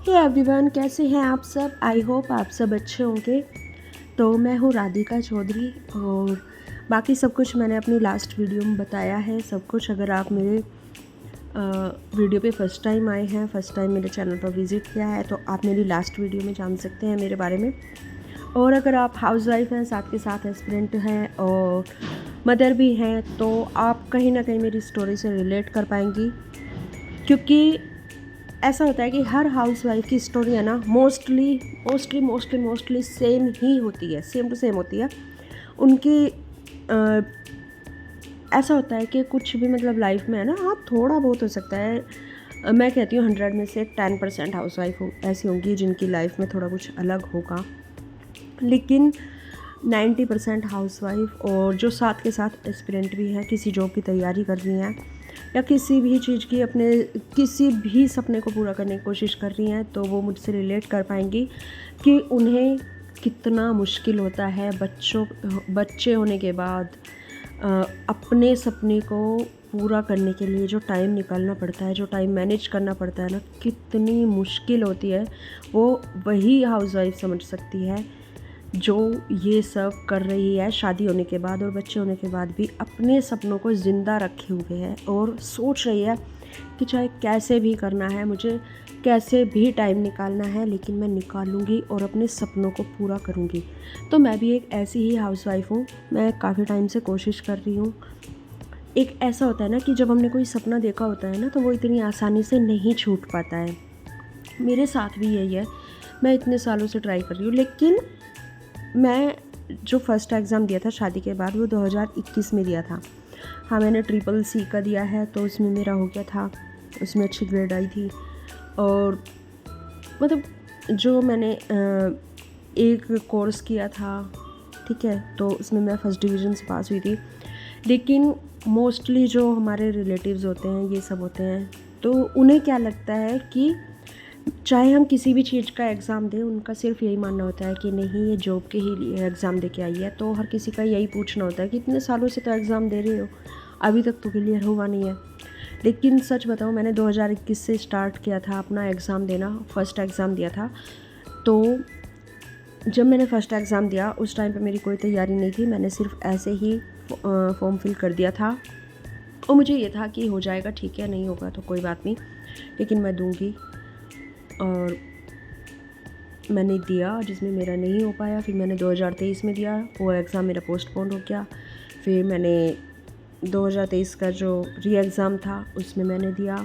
Hey everyone, कैसे हैं आप सब। आई होप आप सब अच्छे होंगे। तो मैं हूँ राधिका चौधरी और बाकी सब कुछ मैंने अपनी लास्ट वीडियो में बताया है सब कुछ। अगर आप मेरे वीडियो पे फर्स्ट टाइम आए हैं, फर्स्ट टाइम मेरे चैनल पर विज़िट किया है, तो आप मेरी लास्ट वीडियो में जान सकते हैं मेरे बारे में। और अगर आप हाउसवाइफ हैं, साथ के साथ एस्पिरेंट हैं और मदर भी हैं, तो आप कहीं ना कहीं मेरी स्टोरी से रिलेट कर पाएंगी। क्योंकि ऐसा होता है कि हर हाउसवाइफ की स्टोरी है ना, मोस्टली सेम ही होती है, सेम टू सेम होती है उनकी। ऐसा होता है कि कुछ भी मतलब लाइफ में है ना, हाँ थोड़ा बहुत हो सकता है। मैं कहती हूँ 100 में से 10% हाउसवाइफ ऐसी होंगी जिनकी लाइफ में थोड़ा कुछ अलग होगा, लेकिन 90% हाउसवाइफ और जो साथ के साथ एस्पिरेंट भी हैं, किसी जॉब की तैयारी कर रही हैं या किसी भी चीज़ की अपने किसी भी सपने को पूरा करने की कोशिश कर रही हैं, तो वो मुझसे रिलेट कर पाएंगी कि उन्हें कितना मुश्किल होता है बच्चे होने के बाद अपने सपने को पूरा करने के लिए जो टाइम निकालना पड़ता है, जो टाइम मैनेज करना पड़ता है ना, कितनी मुश्किल होती है। वो वही हाउसवाइफ समझ सकती है जो ये सब कर रही है शादी होने के बाद और बच्चे होने के बाद भी अपने सपनों को ज़िंदा रखे हुए है और सोच रही है कि चाहे कैसे भी करना है, मुझे कैसे भी टाइम निकालना है, लेकिन मैं निकालूंगी और अपने सपनों को पूरा करूंगी। तो मैं भी एक ऐसी ही हाउसवाइफ हूँ। मैं काफ़ी टाइम से कोशिश कर रही हूँ। एक ऐसा होता है ना कि जब हमने कोई सपना देखा होता है ना, तो वो इतनी आसानी से नहीं छूट पाता है। मेरे साथ भी यही है। मैं इतने सालों से ट्राई कर रही हूँ, लेकिन मैं जो फर्स्ट एग्ज़ाम दिया था शादी के बाद, वो 2021 में दिया था। हाँ, मैंने CCC का दिया है, तो उसमें मेरा हो गया था, उसमें अच्छी ग्रेड आई थी। और मतलब जो मैंने एक कोर्स किया था, ठीक है, तो उसमें मैं फर्स्ट डिवीज़न से पास हुई थी। लेकिन मोस्टली जो हमारे रिलेटिव्स होते हैं, ये सब होते हैं, तो उन्हें क्या लगता है कि चाहे हम किसी भी चीज़ का एग्ज़ाम दें, उनका सिर्फ यही मानना होता है कि नहीं, ये जॉब के ही लिए एग्ज़ाम दे के आई है। तो हर किसी का यही पूछना होता है कि इतने सालों से तो एग्ज़ाम दे रहे हो, अभी तक तो क्लियर हुआ नहीं है। लेकिन सच बताऊँ, मैंने 2021 से स्टार्ट किया था अपना एग्ज़ाम देना, फर्स्ट एग्ज़ाम दिया था। तो जब मैंने फ़र्स्ट एग्ज़ाम दिया, उस टाइम पे मेरी कोई तैयारी नहीं थी। मैंने सिर्फ ऐसे ही फॉर्म फिल कर दिया था और मुझे ये था कि हो जाएगा, ठीक है, नहीं होगा तो कोई बात नहीं, लेकिन मैं दूँगी। और मैंने दिया, जिसमें मेरा नहीं हो पाया। फिर मैंने 2023 में दिया, वो एग्ज़ाम मेरा पोस्टपोन हो गया। फिर मैंने 2023 का जो री एग्ज़ाम था, उसमें मैंने दिया,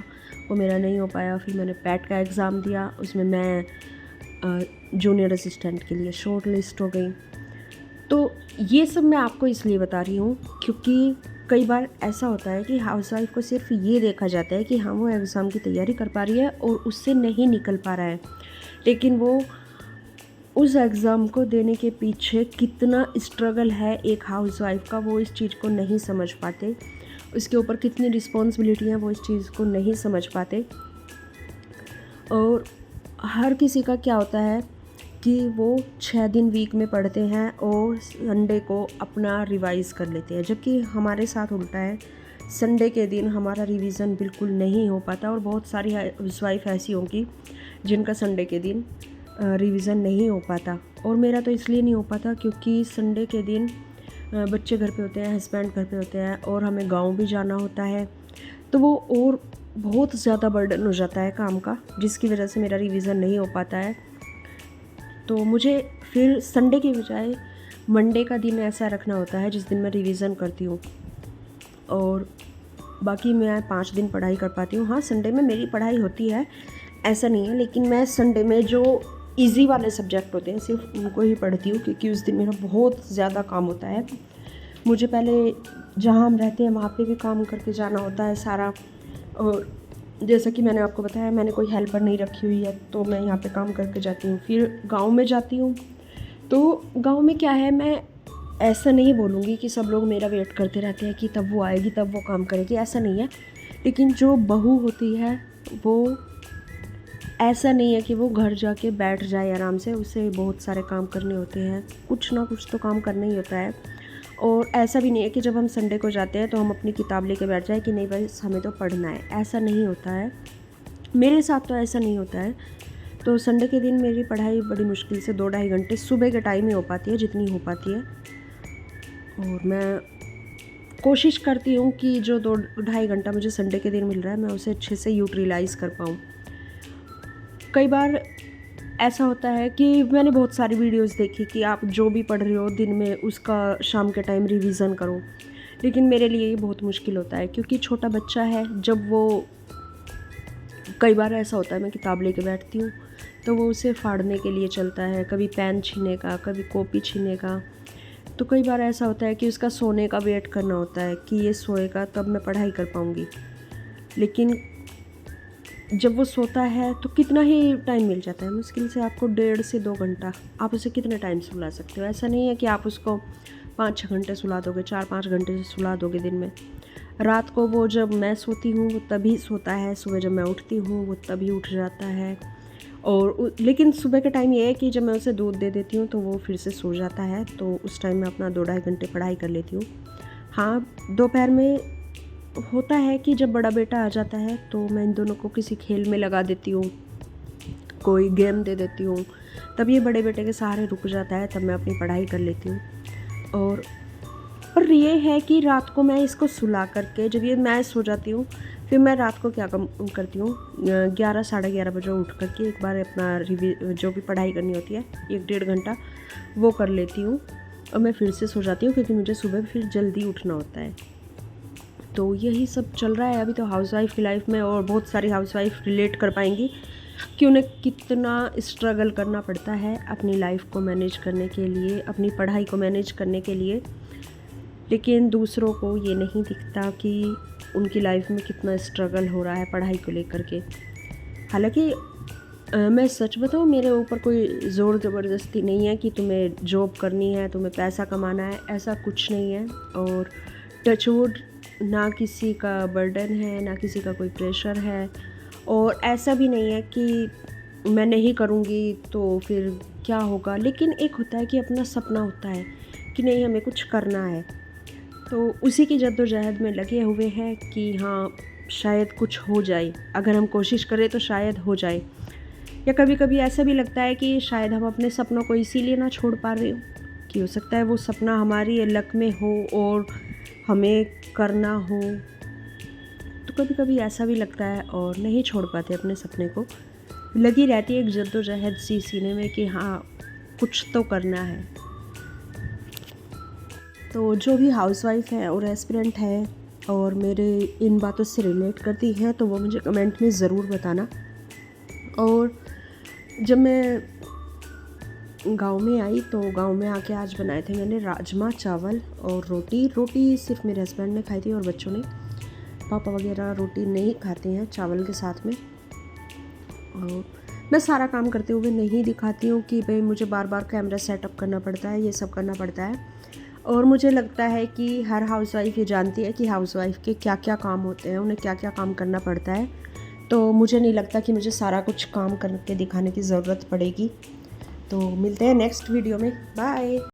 वो मेरा नहीं हो पाया। फिर मैंने पैट का एग्ज़ाम दिया, उसमें मैं जूनियर असिस्टेंट के लिए शॉर्ट लिस्ट हो गई। तो ये सब मैं आपको इसलिए बता रही हूँ क्योंकि कई बार ऐसा होता है कि हाउसवाइफ को सिर्फ ये देखा जाता है कि हाँ, वो एग्ज़ाम की तैयारी कर पा रही है और उससे नहीं निकल पा रहा है, लेकिन वो उस एग्ज़ाम को देने के पीछे कितना स्ट्रगल है एक हाउसवाइफ का, वो इस चीज़ को नहीं समझ पाते। उसके ऊपर कितनी रिस्पॉन्सिबिलिटी है, वो इस चीज़ को नहीं समझ पाते। और हर किसी का क्या होता है कि वो 6 दिन वीक में पढ़ते हैं और संडे को अपना रिवाइज़ कर लेते हैं, जबकि हमारे साथ उल्टा है। संडे के दिन हमारा रिवीज़न बिल्कुल नहीं हो पाता और बहुत सारी हाउसवाइफ ऐसी होंगी जिनका संडे के दिन रिवीज़न नहीं हो पाता। और मेरा तो इसलिए नहीं हो पाता क्योंकि संडे के दिन बच्चे घर पे होते हैं, हस्बैंड घर पे होते हैं और हमें गाँव भी जाना होता है, तो वो और बहुत ज़्यादा बर्डन हो जाता है काम का, जिसकी वजह से मेरा रिवीज़न नहीं हो पाता है। तो मुझे फिर संडे की बजाय मंडे का दिन ऐसा रखना होता है जिस दिन मैं रिवीज़न करती हूँ, और बाकी मैं 5 दिन पढ़ाई कर पाती हूँ। हाँ, संडे में मेरी पढ़ाई होती है, ऐसा नहीं है, लेकिन मैं संडे में जो इजी वाले सब्जेक्ट होते हैं सिर्फ उनको ही पढ़ती हूँ, क्योंकि उस दिन मेरा बहुत ज़्यादा काम होता है। मुझे पहले जहाँ हम रहते हैं वहाँ पे भी काम करके जाना होता है सारा। और जैसा कि मैंने आपको बताया, मैंने कोई हेल्पर नहीं रखी हुई है, तो मैं यहाँ पे काम करके जाती हूँ। फिर गांव में जाती हूँ, तो गांव में क्या है, मैं ऐसा नहीं बोलूँगी कि सब लोग मेरा वेट करते रहते हैं कि तब वो आएगी तब वो काम करेगी, ऐसा नहीं है। लेकिन जो बहू होती है, वो ऐसा नहीं है कि वो घर जाके बैठ जाए आराम से, उसे बहुत सारे काम करने होते हैं, कुछ ना कुछ तो काम करना ही होता है। और ऐसा भी नहीं है कि जब हम संडे को जाते हैं तो हम अपनी किताब लेके बैठ जाए कि नहीं बस हमें तो पढ़ना है, ऐसा नहीं होता है। मेरे साथ तो ऐसा नहीं होता है। तो संडे के दिन मेरी पढ़ाई बड़ी मुश्किल से 2-2.5 घंटे सुबह के टाइम ही हो पाती है, जितनी हो पाती है। और मैं कोशिश करती हूँ कि जो 2-2.5 घंटा मुझे संडे के दिन मिल रहा है मैं उसे अच्छे से यूटिलाइज़ कर पाऊँ। कई बार ऐसा होता है कि मैंने बहुत सारी वीडियोस देखी कि आप जो भी पढ़ रहे हो दिन में उसका शाम के टाइम रिवीजन करो, लेकिन मेरे लिए ये बहुत मुश्किल होता है क्योंकि छोटा बच्चा है। जब वो कई बार ऐसा होता है मैं किताब लेके बैठती हूँ तो वो उसे फाड़ने के लिए चलता है, कभी पेन छीनेगा, कभी कॉपी छीनेगा। तो कई बार ऐसा होता है कि उसका सोने का वेट करना होता है कि ये सोएगा तब मैं पढ़ाई कर पाऊँगी। लेकिन जब वो सोता है तो कितना ही टाइम मिल जाता है, मुश्किल से आपको 1.5 से 2 घंटा। आप उसे कितने टाइम सुला सकते हो? ऐसा नहीं है कि आप उसको 5-6 घंटे सुला दोगे, 4-5 घंटे से सुला दोगे दिन में। रात को वो जब मैं सोती हूँ वो तभी सोता है, सुबह जब मैं उठती हूँ वो तभी उठ जाता है। और लेकिन सुबह के टाइम ये है कि जब मैं उसे दूध दे देती हूँ तो वो फिर से सो जाता है, तो उस टाइम मैं अपना 2-2.5 घंटे पढ़ाई कर लेती हूँ। हाँ, दोपहर में होता है कि जब बड़ा बेटा आ जाता है तो मैं इन दोनों को किसी खेल में लगा देती हूँ, कोई गेम दे देती हूँ, तब ये बड़े बेटे के सहारे रुक जाता है, तब मैं अपनी पढ़ाई कर लेती हूँ। और ये है कि रात को मैं इसको सुला करके जब ये मैं सो जाती हूँ फिर मैं रात को क्या करती हूँ, 11 साढ़े 11 बजे उठ करके एक बार अपना जो भी पढ़ाई करनी होती है 1-1.5 घंटा वो कर लेती हूँ और मैं फिर से सो जाती हूँ क्योंकि मुझे सुबह फिर जल्दी उठना होता है। तो यही सब चल रहा है अभी तो हाउसवाइफ की लाइफ में, और बहुत सारी हाउसवाइफ रिलेट कर पाएंगी कि उन्हें कितना स्ट्रगल करना पड़ता है अपनी लाइफ को मैनेज करने के लिए, अपनी पढ़ाई को मैनेज करने के लिए। लेकिन दूसरों को ये नहीं दिखता कि उनकी लाइफ में कितना स्ट्रगल हो रहा है पढ़ाई को लेकर के। हालांकि मैं सच बताऊँ, मेरे ऊपर कोई ज़ोर ज़बरदस्ती नहीं है कि तुम्हें जॉब करनी है, तुम्हें पैसा कमाना है, ऐसा कुछ नहीं है। और टचवुड ना किसी का बर्डन है, ना किसी का कोई प्रेशर है, और ऐसा भी नहीं है कि मैं नहीं करूँगी तो फिर क्या होगा। लेकिन एक होता है कि अपना सपना होता है कि नहीं हमें कुछ करना है, तो उसी की जद्दोजहद में लगे हुए हैं कि हाँ शायद कुछ हो जाए, अगर हम कोशिश करें तो शायद हो जाए। या कभी कभी ऐसा भी लगता है कि शायद हम अपने सपनों को इसीलिए ना छोड़ पा रहे हो कि हो सकता है वो सपना हमारी लक में हो और हमें करना हो। तो कभी कभी ऐसा भी लगता है और नहीं छोड़ पाते अपने सपने को, लगी रहती है एक जद्दोजहद सी सीने में कि हाँ कुछ तो करना है। तो जो भी हाउसवाइफ है और एस्पिरेंट है और मेरे इन बातों से रिलेट करती हैं तो वो मुझे कमेंट में ज़रूर बताना। और जब मैं गांव में आई तो गांव में आके आज बनाए थे मैंने राजमा चावल और रोटी सिर्फ मेरे हस्बैंड ने खाई थी और बच्चों ने। पापा वगैरह रोटी नहीं खाते हैं चावल के साथ में। और मैं सारा काम करते हुए नहीं दिखाती हूँ कि भाई मुझे बार बार कैमरा सेटअप करना पड़ता है, ये सब करना पड़ता है। और मुझे लगता है कि हर हाउसवाइफ ये जानती है कि हाउसवाइफ के क्या क्या काम होते हैं, उन्हें क्या क्या काम करना पड़ता है। तो मुझे नहीं लगता कि मुझे सारा कुछ काम करके दिखाने की ज़रूरत पड़ेगी। तो मिलते हैं नेक्स्ट वीडियो में, बाय।